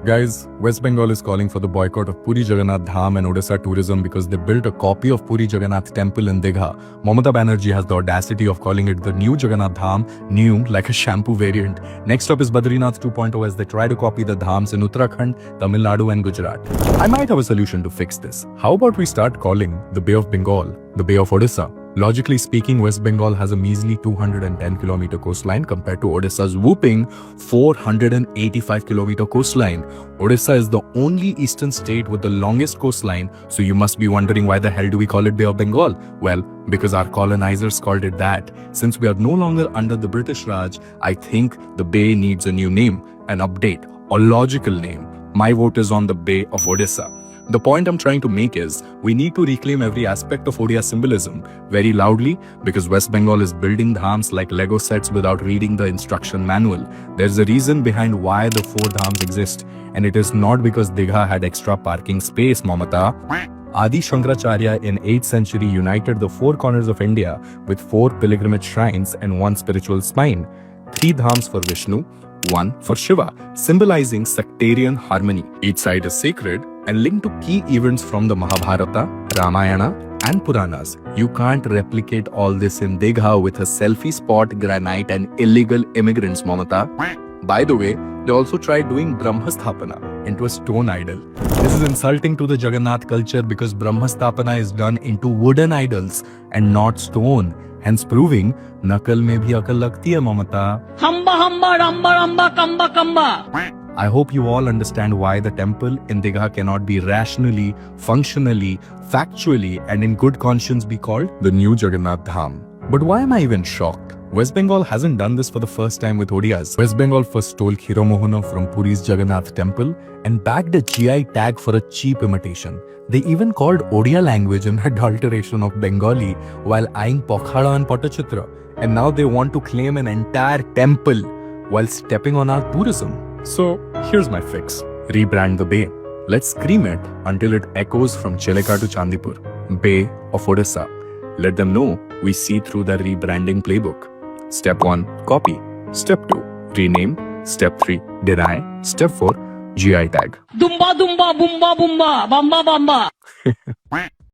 Guys, West Bengal is calling for the boycott of Puri Jagannath Dham and Odisha tourism because they built a copy of Puri Jagannath temple in Digha. Mamata Banerjee has the audacity of calling it the new Jagannath Dham, new like a shampoo variant. Next up is Badrinath 2.0 as they try to copy the dhams in Uttarakhand, Tamil Nadu and Gujarat. I might have a solution to fix this. How about we start calling the Bay of Bengal the Bay of Odisha? Logically speaking, West Bengal has a measly 210-kilometer coastline compared to Odisha's whooping 485-kilometer coastline. Odisha is the only eastern state with the longest coastline, so you must be wondering why the hell do we call it Bay of Bengal? Well, because our colonizers called it that. Since we are no longer under the British Raj, I think the bay needs a new name, an update, a logical name. My vote is on the Bay of Odisha. The point I'm trying to make is, we need to reclaim every aspect of Odia symbolism very loudly because West Bengal is building dhams like Lego sets without reading the instruction manual. There's a reason behind why the 4 dhams exist, and it is not because Digha had extra parking space, Mamata. Adi Shankaracharya in 8th century united the 4 corners of India with 4 pilgrimage shrines and 1 spiritual spine. 3 dhams for Vishnu, 1 for Shiva, symbolizing sectarian harmony. Each side is sacred and linked to key events from the Mahabharata, Ramayana and Puranas. You can't replicate all this in Digha with a selfie spot, granite and illegal immigrants, Mamata. By the way, they also tried doing Brahmasthapana into a stone idol. This is insulting to the Jagannath culture because Brahmasthapana is done into wooden idols and not stone. Hence proving, nakal mein bhi akal lagti hai, Mamata. Hamba hamba ramba ramba kamba kamba. I hope you all understand why the temple in Digha cannot be rationally, functionally, factually and in good conscience be called the new Jagannath Dham. But why am I even shocked? West Bengal hasn't done this for the first time with Odias. West Bengal first stole Khiromohana from Puri's Jagannath temple and bagged a GI tag for a cheap imitation. They even called Odia language an adulteration of Bengali while eyeing Pokhara and Patachitra. And now they want to claim an entire temple while stepping on our tourism. So here's my fix. Rebrand the bay. Let's scream it until it echoes from Cheleka to Chandipur. Bay of Odisha. Let them know we see through the rebranding playbook. Step 1. Copy. Step 2. Rename. Step 3. Deny. Step 4. GI tag. Dumba dumba bumba bumba bamba bamba.